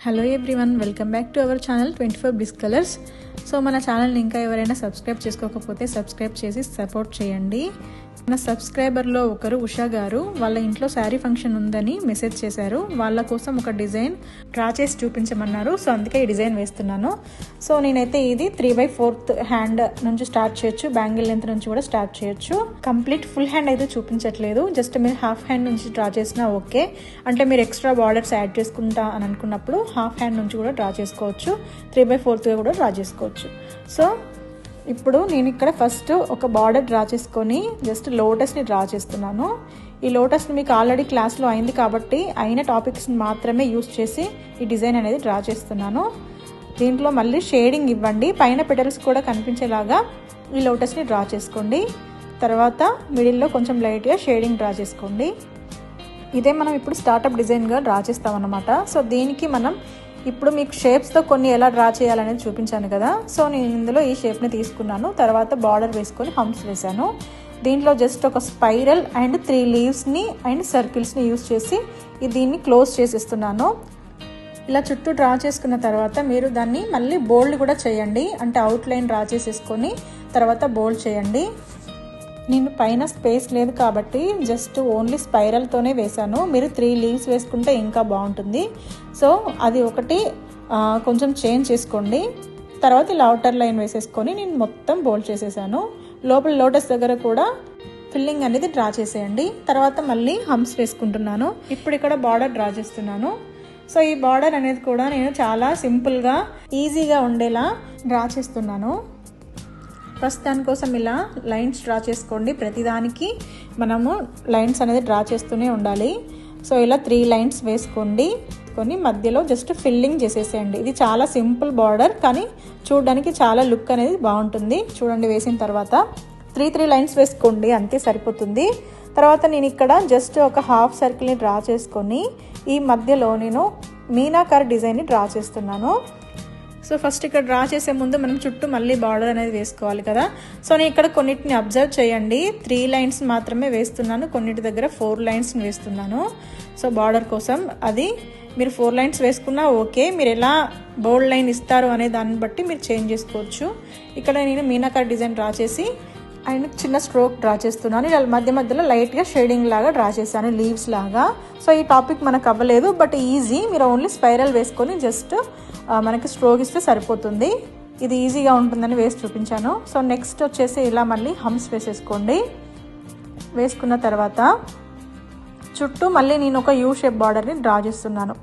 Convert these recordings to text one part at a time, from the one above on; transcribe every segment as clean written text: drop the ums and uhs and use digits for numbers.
Hello everyone, welcome back to our channel 24 Bliss Colors. So మన ఛానల్ని ఇంకా ఎవరైనా సబ్స్క్రైబ్ చేసుకోకపోతే సబ్స్క్రైబ్ చేసి సపోర్ట్ చేయండి. మన సబ్స్క్రైబర్లో ఒకరు ఉషా గారు వాళ్ళ ఇంట్లో శారీ ఫంక్షన్ ఉందని మెసేజ్ చేశారు. వాళ్ళ కోసం ఒక డిజైన్ డ్రా చేసి చూపించమన్నారు. సో అందుకే ఈ డిజైన్ వేస్తున్నాను. సో నేనైతే ఇది 3/4 హ్యాండ్ నుంచి స్టార్ట్ చేయొచ్చు, బ్యాంగిల్ లెంత్ నుంచి కూడా స్టార్ట్ చేయొచ్చు. కంప్లీట్ ఫుల్ హ్యాండ్ అయితే చూపించట్లేదు, జస్ట్ మీరు హాఫ్ హ్యాండ్ నుంచి డ్రా చేసినా ఓకే. అంటే మీరు ఎక్స్ట్రా బార్డర్స్ యాడ్ చేసుకుంటా అని అనుకున్నప్పుడు హాఫ్ హ్యాండ్ నుంచి కూడా డ్రా చేసుకోవచ్చు, 3/4 కూడా డ్రా చేసుకోవచ్చు. సో ఇప్పుడు నేను ఇక్కడ ఫస్ట్ ఒక బార్డర్ డ్రా చేసుకొని జస్ట్ లోటస్ని డ్రా చేస్తున్నాను. ఈ లోటస్ని మీకు ఆల్రెడీ క్లాస్లో అయింది కాబట్టి అయిన టాపిక్స్ని మాత్రమే యూస్ చేసి ఈ డిజైన్ అనేది డ్రా చేస్తున్నాను. దీంట్లో మళ్ళీ షేడింగ్ ఇవ్వండి, పైన పెటల్స్ కూడా కనిపించేలాగా ఈ లోటస్ని డ్రా చేసుకోండి. తర్వాత మిడిల్లో కొంచెం లైట్గా షేడింగ్ డ్రా చేసుకోండి. ఇదే మనం ఇప్పుడు స్టార్టప్ డిజైన్గా డ్రా చేస్తామన్నమాట. సో దీనికి మనం ఇప్పుడు మీకు షేప్స్తో కొన్ని ఎలా డ్రా చేయాలనేది చూపించాను కదా. సో నేను ఇందులో ఈ షేప్ని తీసుకున్నాను, తర్వాత బార్డర్ వేసుకొని హంప్స్ వేసాను. దీంట్లో జస్ట్ ఒక స్పైరల్ అండ్ 3 లీవ్స్ని అండ్ సర్కిల్స్ని యూస్ చేసి దీన్ని క్లోజ్ చేసిస్తున్నాను. ఇలా చుట్టూ డ్రా చేసుకున్న తర్వాత మీరు దాన్ని మళ్ళీ బోల్డ్ కూడా చేయండి, అంటే అవుట్లైన్ డ్రా చేసేసుకొని తర్వాత బోల్డ్ చేయండి. నేను పైన స్పేస్ లేదు కాబట్టి జస్ట్ ఓన్లీ స్పైరల్తోనే వేసాను. మీరు 3 లీవ్స్ వేసుకుంటే ఇంకా బాగుంటుంది. సో అది ఒకటి కొంచెం చేంజ్ చేసుకోండి. తర్వాత ఇలా అవుటర్ లైన్ వేసేసుకొని నేను మొత్తం బోల్డ్ చేసేసాను. లోపల లోటస్ దగ్గర కూడా ఫిల్లింగ్ అనేది డ్రా చేసేయండి. తర్వాత మళ్ళీ హంప్స్ వేసుకుంటున్నాను. ఇప్పుడు ఇక్కడ బార్డర్ డ్రా చేస్తున్నాను. సో ఈ బార్డర్ అనేది కూడా నేను చాలా సింపుల్గా ఈజీగా ఉండేలా డ్రా చేస్తున్నాను. ఫస్ట్ దానికోసం ఇలా లైన్స్ డ్రా చేసుకోండి. ప్రతిదానికి మనము లైన్స్ అనేది డ్రా చేస్తూనే ఉండాలి. సో ఇలా 3 లైన్స్ వేసుకోండి, మధ్యలో జస్ట్ ఫిల్లింగ్ చేసేసేయండి. ఇది చాలా సింపుల్ బార్డర్ కానీ చూడడానికి చాలా లుక్ అనేది బాగుంటుంది. చూడండి, వేసిన తర్వాత 3 లైన్స్ వేసుకోండి, అంతే సరిపోతుంది. తర్వాత నేను ఇక్కడ జస్ట్ ఒక హాఫ్ సర్కిల్ని డ్రా చేసుకొని ఈ మధ్యలో నేను మీనాకార్ డిజైన్ని డ్రా చేస్తున్నాను. సో ఫస్ట్ ఇక్కడ డ్రా చేసే ముందు మనం చుట్టూ మళ్ళీ బార్డర్ అనేది వేసుకోవాలి కదా. సో నేను ఇక్కడ కొన్నిటిని అబ్జర్వ్ చేయండి, 3 లైన్స్ మాత్రమే వేస్తున్నాను, కొన్నిటి దగ్గర 4 లైన్స్ని వేస్తున్నాను. సో బార్డర్ కోసం అది మీరు 4 లైన్స్ వేసుకున్నా ఓకే, మీరు ఎలా బోల్డ్ లైన్ ఇస్తారు అనే దాన్ని బట్టి మీరు చేంజ్ చేసుకోవచ్చు. ఇక్కడ నేను మీనాకార్ డిజైన్ డ్రా చేసి అండ్ చిన్న స్ట్రోక్ డ్రా చేస్తున్నాను. ఇలా మధ్యలో లైట్గా షేడింగ్ లాగా డ్రా చేశాను, లీవ్స్ లాగా. సో ఈ టాపిక్ మనకు అవ్వలేదు, బట్ ఈజీ. మీరు ఓన్లీ స్పైరల్ వేసుకొని జస్ట్ మనకి స్ట్రోక్ ఇస్తే సరిపోతుంది. ఇది ఈజీగా ఉంటుందని వేసి చూపించాను. సో నెక్స్ట్ వచ్చేసి ఇలా మళ్ళీ హంప్స్ వేసేసుకోండి. వేసుకున్న తర్వాత చుట్టూ మళ్ళీ నేను ఒక యూ షేప్ బార్డర్ని డ్రా చేస్తున్నాను.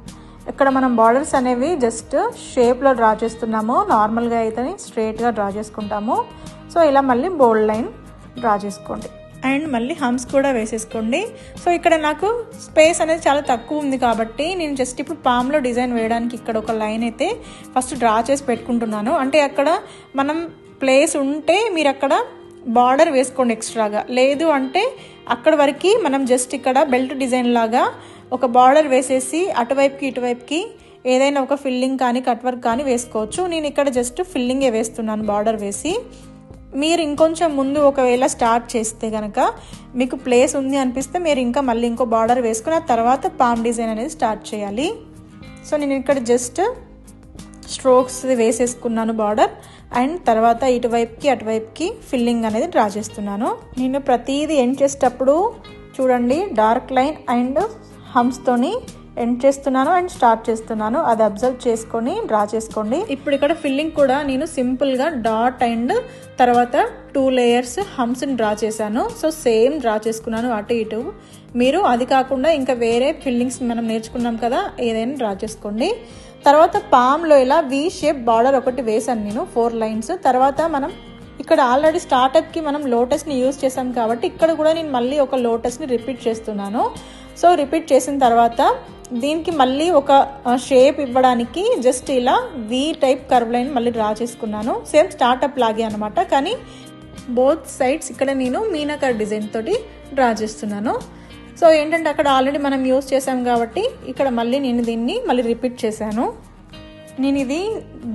ఇక్కడ మనం బార్డర్స్ అనేవి జస్ట్ షేప్లో డ్రా చేస్తున్నాము, నార్మల్గా అయితే స్ట్రైట్గా డ్రా చేసుకుంటాము. సో ఇలా మళ్ళీ బోల్డ్ లైన్ డ్రా చేసుకోండి అండ్ మళ్ళీ హంప్స్ కూడా వేసేసుకోండి. సో ఇక్కడ నాకు స్పేస్ అనేది చాలా తక్కువ ఉంది కాబట్టి నేను జస్ట్ ఇప్పుడు పామ్లో డిజైన్ వేయడానికి ఇక్కడ ఒక లైన్ అయితే ఫస్ట్ డ్రా చేసి పెట్టుకుంటున్నాను. అంటే అక్కడ మనం ప్లేస్ ఉంటే మీరు అక్కడ బార్డర్ వేసుకోండి ఎక్స్ట్రాగా, లేదు అంటే అక్కడ వరకు మనం జస్ట్ ఇక్కడ బెల్ట్ డిజైన్ లాగా ఒక బార్డర్ వేసేసి అటువైపుకి ఇటువైపుకి ఏదైనా ఒక ఫిల్లింగ్ కానీ కట్ వర్క్ కానీ వేసుకోవచ్చు. నేను ఇక్కడ జస్ట్ ఫిల్లింగే వేస్తున్నాను బార్డర్ వేసి. మీరు ఇంకొంచెం ముందు ఒకవేళ స్టార్ట్ చేస్తే కనుక మీకు ప్లేస్ ఉంది అనిపిస్తే మీరు ఇంకా మళ్ళీ ఇంకో బార్డర్ వేసుకుని ఆ తర్వాత పామ్ డిజైన్ అనేది స్టార్ట్ చేయాలి. సో నేను ఇక్కడ జస్ట్ స్ట్రోక్స్ వేసేసుకున్నాను బార్డర్ అండ్ తర్వాత ఇటువైపుకి అటువైపుకి ఫిల్లింగ్ అనేది డ్రా చేస్తున్నాను. నేను ప్రతిదీ ఎండ్ చేసేటప్పుడు చూడండి డార్క్ లైన్ అండ్ హంప్స్తోని ఎండ్ చేస్తున్నాను అండ్ స్టార్ట్ చేస్తున్నాను, అది అబ్జర్వ్ చేసుకొని డ్రా చేసుకోండి. ఇప్పుడు ఇక్కడ ఫిల్లింగ్ కూడా నేను సింపుల్గా డాట్ అండ్ తర్వాత 2 లేయర్స్ హంప్స్ని డ్రా చేశాను. సో సేమ్ డ్రా చేసుకున్నాను అటు ఇటు. మీరు అది కాకుండా ఇంకా వేరే ఫిల్లింగ్స్ మనం నేర్చుకున్నాం కదా, ఏదైనా డ్రా చేసుకోండి. తర్వాత పామ్లో ఇలా వి షేప్ బార్డర్ ఒకటి వేసాను నేను, 4 లైన్స్. తర్వాత మనం ఇక్కడ ఆల్రెడీ స్టార్టప్కి మనం లోటస్ని యూజ్ చేసాం కాబట్టి ఇక్కడ కూడా నేను మళ్ళీ ఒక లోటస్ని రిపీట్ చేస్తున్నాను. సో రిపీట్ చేసిన తర్వాత దీనికి మళ్ళీ ఒక షేప్ ఇవ్వడానికి జస్ట్ ఇలా వి టైప్ కర్వ్ లైన్ మళ్ళీ డ్రా చేసుకున్నాను, సేమ్ స్టార్టప్ లాగే అనమాట. కానీ బోత్ సైడ్స్ ఇక్కడ నేను మీనాకార్ డిజైన్ తోటి డ్రా చేస్తున్నాను. సో ఏంటంటే అక్కడ ఆల్రెడీ మనం యూజ్ చేసాం కాబట్టి ఇక్కడ మళ్ళీ నేను దీన్ని మళ్ళీ రిపీట్ చేశాను. నేను ఇది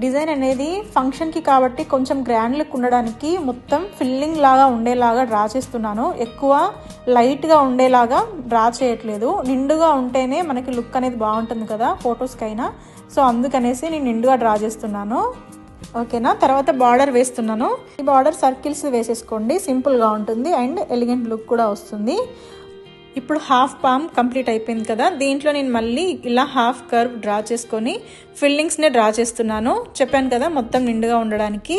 డిజైన్ అనేది ఫంక్షన్కి కాబట్టి కొంచెం గ్రాండ్ లుక్ ఉండడానికి మొత్తం ఫిల్లింగ్ లాగా ఉండేలాగా డ్రా చేస్తున్నాను. ఎక్కువ లైట్గా ఉండేలాగా డ్రా చేయట్లేదు. నిండుగా ఉంటేనే మనకి లుక్ అనేది బాగుంటుంది కదా ఫొటోస్కైనా. సో అందుకనేసి నేను నిండుగా డ్రా చేస్తున్నాను. ఓకేనా. తర్వాత బార్డర్ వేస్తున్నాను. ఈ బార్డర్ సర్కిల్స్ వేసేసుకోండి, సింపుల్గా ఉంటుంది అండ్ ఎలిగెంట్ లుక్ కూడా వస్తుంది. ఇప్పుడు హాఫ్ పామ్ కంప్లీట్ అయిపోయింది కదా, దీంట్లో నేను మళ్ళీ ఇలా హాఫ్ కర్వ్ డ్రా చేసుకొని ఫిల్లింగ్స్నే డ్రా చేస్తున్నాను. చెప్పాను కదా మొత్తం నిండుగా ఉండడానికి.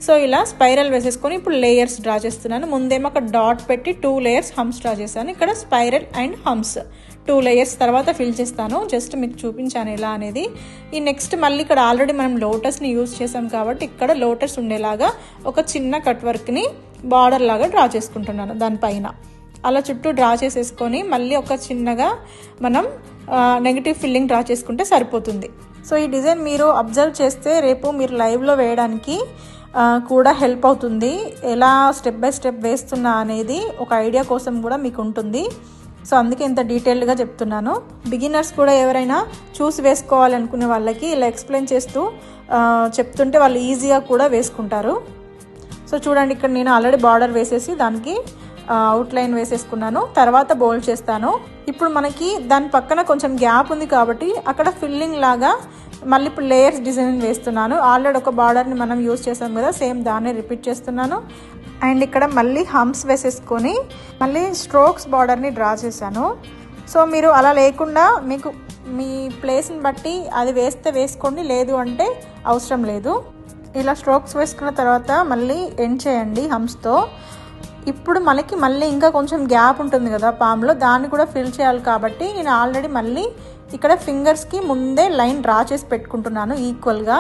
సో ఇలా స్పైరల్ వేసేసుకొని ఇప్పుడు లేయర్స్ డ్రా చేస్తున్నాను. ముందేమో ఒక డాట్ పెట్టి 2 లేయర్స్ హమ్స్ డ్రా చేశాను. ఇక్కడ స్పైరల్ అండ్ హమ్స్ 2 లేయర్స్ తర్వాత ఫిల్ చేస్తాను. జస్ట్ మీకు చూపించాను ఎలా అనేది. ఈ నెక్స్ట్ మళ్ళీ ఇక్కడ ఆల్రెడీ మనం లోటస్ని యూజ్ చేసాం కాబట్టి ఇక్కడ లోటస్ ఉండేలాగా ఒక చిన్న కట్ వర్క్ని బార్డర్ లాగా డ్రా చేసుకుంటున్నాను దానిపైన. అలా చుట్టూ డ్రా చేసేసుకొని మళ్ళీ ఒక చిన్నగా మనం నెగిటివ్ ఫిల్లింగ్ డ్రా చేసుకుంటే సరిపోతుంది. సో ఈ డిజైన్ మీరు అబ్జర్వ్ చేస్తే రేపు మీరు లైవ్లో వేయడానికి కూడా హెల్ప్ అవుతుంది. ఎలా స్టెప్ బై స్టెప్ వేస్తున్నా అనేది ఒక ఐడియా కోసం కూడా మీకు ఉంటుంది. సో అందుకే ఇంత డీటెయిల్డ్గా చెప్తున్నాను. బిగినర్స్ కూడా ఎవరైనా చూసి వేసుకోవాలనుకునే వాళ్ళకి ఇలా ఎక్స్ప్లెయిన్ చేస్తూ చెప్తుంటే వాళ్ళు ఈజీగా కూడా వేసుకుంటారు. సో చూడండి, ఇక్కడ నేను ఆల్రెడీ బార్డర్ వేసేసి దానికి అవుట్లైన్ వేసేసుకున్నాను. తర్వాత బోల్డ్ చేస్తాను. ఇప్పుడు మనకి దాని పక్కన కొంచెం గ్యాప్ ఉంది కాబట్టి అక్కడ ఫిల్లింగ్ లాగా మళ్ళీ ఇప్పుడు లేయర్స్ డిజైన్ వేస్తున్నాను. ఆల్రెడీ ఒక బార్డర్ని మనం యూజ్ చేసాం కదా, సేమ్ దాన్ని రిపీట్ చేస్తున్నాను. అండ్ ఇక్కడ మళ్ళీ హంప్స్ వేసేసుకొని మళ్ళీ స్ట్రోక్స్ బార్డర్ని డ్రా చేశాను. సో మీరు అలా లేకుండా మీకు మీ ప్లేస్ని బట్టి అది వేస్తే వేసుకోండి, లేదు అంటే అవసరం లేదు. ఇలా స్ట్రోక్స్ వేసుకున్న తర్వాత మళ్ళీ ఎండ్ చేయండి హంప్స్తో. ఇప్పుడు మనకి మళ్ళీ ఇంకా కొంచెం గ్యాప్ ఉంటుంది కదా పామ్లో, దాన్ని కూడా ఫిల్ చేయాలి కాబట్టి నేను ఆల్రెడీ మళ్ళీ ఇక్కడ ఫింగర్స్కి ముందే లైన్ డ్రా చేసి పెట్టుకుంటున్నాను ఈక్వల్గా.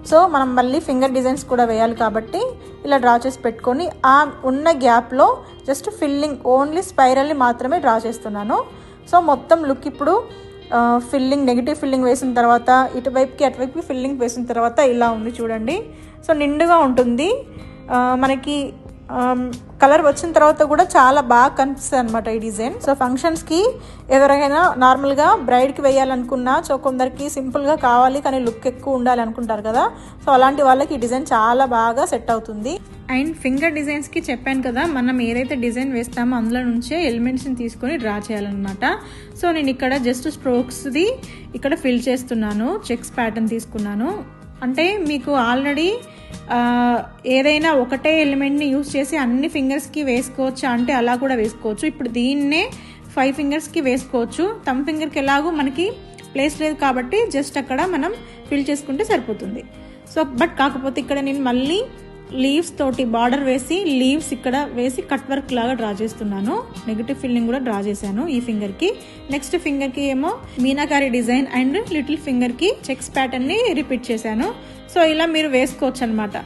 సో మనం మళ్ళీ ఫింగర్ డిజైన్స్ కూడా వేయాలి కాబట్టి ఇలా డ్రా చేసి పెట్టుకొని ఆ ఉన్న గ్యాప్లో జస్ట్ ఫిల్లింగ్ ఓన్లీ స్పైరల్ని మాత్రమే డ్రా చేస్తున్నాను. సో మొత్తం లుక్ ఇప్పుడు ఫిల్లింగ్ నెగిటివ్ ఫిల్లింగ్ వేసిన తర్వాత ఇటువైపుకి అటువైపుకి ఫిల్లింగ్ వేసిన తర్వాత ఇలా ఉంది చూడండి. సో నిండుగా ఉంటుంది. మనకి కలర్ వచ్చిన తర్వాత కూడా చాలా బాగా కనిపిస్తుంది అనమాట ఈ డిజైన్. సో ఫంక్షన్స్కి ఎవరైనా నార్మల్గా బ్రైడ్కి వేయాలనుకున్నా, సో కొందరికి సింపుల్గా కావాలి కానీ లుక్ ఎక్కువ ఉండాలి అనుకుంటారు కదా, సో అలాంటి వాళ్ళకి ఈ డిజైన్ చాలా బాగా సెట్ అవుతుంది. అండ్ ఫింగర్ డిజైన్స్కి చెప్పాను కదా, మనం ఏదైతే డిజైన్ వేస్తామో అందులో నుంచే ఎలిమెంట్స్ని తీసుకొని డ్రా చేయాలన్నమాట. సో నేను ఇక్కడ జస్ట్ స్ట్రోక్స్ది ఇక్కడ ఫిల్ చేస్తున్నాను. చెక్స్ ప్యాటర్న్ తీసుకున్నాను. అంటే మీకు ఆల్రెడీ ఏదైనా ఒకటే ఎలిమెంట్ని యూజ్ చేసి అన్ని ఫింగర్స్కి వేసుకోవచ్చు అంటే అలా కూడా వేసుకోవచ్చు. ఇప్పుడు దీన్నే 5 ఫింగర్స్కి వేసుకోవచ్చు. థంబ్ ఫింగర్కి ఎలాగో మనకి ప్లేస్ లేదు కాబట్టి జస్ట్ అక్కడ మనం ఫిల్ చేసుకుంటే సరిపోతుంది. సో బట్ కాకపోతే ఇక్కడ నేను మళ్ళీ లీవ్స్ తోటి బార్డర్ వేసి లీవ్స్ ఇక్కడ వేసి కట్ వర్క్ లాగా డ్రా చేస్తున్నాను. నెగిటివ్ ఫిల్లింగ్ కూడా డ్రా చేశాను ఈ ఫింగర్కి. నెక్స్ట్ ఫింగర్కి ఏమో మీనాకారి డిజైన్ అండ్ లిటిల్ ఫింగర్కి చెక్స్ ప్యాటర్న్ని రిపీట్ చేశాను. సో ఇలా మీరు వేసుకోవచ్చు అనమాట.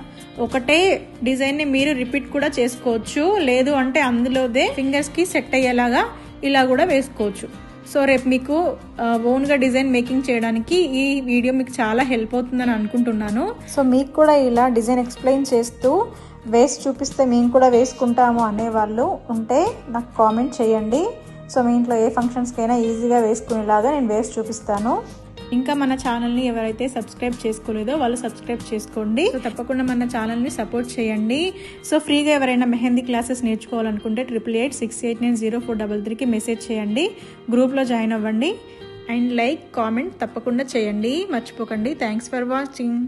ఒకటే డిజైన్ని మీరు రిపీట్ కూడా చేసుకోవచ్చు, లేదు అంటే అందులోదే ఫింగర్స్కి సెట్ అయ్యేలాగా ఇలా కూడా వేసుకోవచ్చు. సో రేపు మీకు ఓన్గా డిజైన్ మేకింగ్ చేయడానికి ఈ వీడియో మీకు చాలా హెల్ప్ అవుతుందని అనుకుంటున్నాను. సో మీకు కూడా ఇలా డిజైన్ ఎక్స్ప్లెయిన్ చేస్తూ వేసి చూపిస్తే మేము కూడా వేసుకుంటాము అనేవాళ్ళు ఉంటే నాకు కామెంట్ చేయండి. సో మీ ఇంట్లో ఏ ఫంక్షన్స్కైనా ఈజీగా వేసుకునేలాగా నేను వేసి చూపిస్తాను. ఇంకా మన ఛానల్ని ఎవరైతే సబ్స్క్రైబ్ చేసుకోలేదో వాళ్ళు సబ్స్క్రైబ్ చేసుకోండి. సో తప్పకుండా మన ఛానల్ని సపోర్ట్ చేయండి. సో ఫ్రీగా ఎవరైనా మెహందీ క్లాసెస్ నేర్చుకోవాలనుకుంటే 8886890433కి మెసేజ్ చేయండి. గ్రూప్లో జాయిన్ అవ్వండి. అండ్ లైక్ కామెంట్ తప్పకుండా చేయండి, మర్చిపోకండి. Thanks for watching.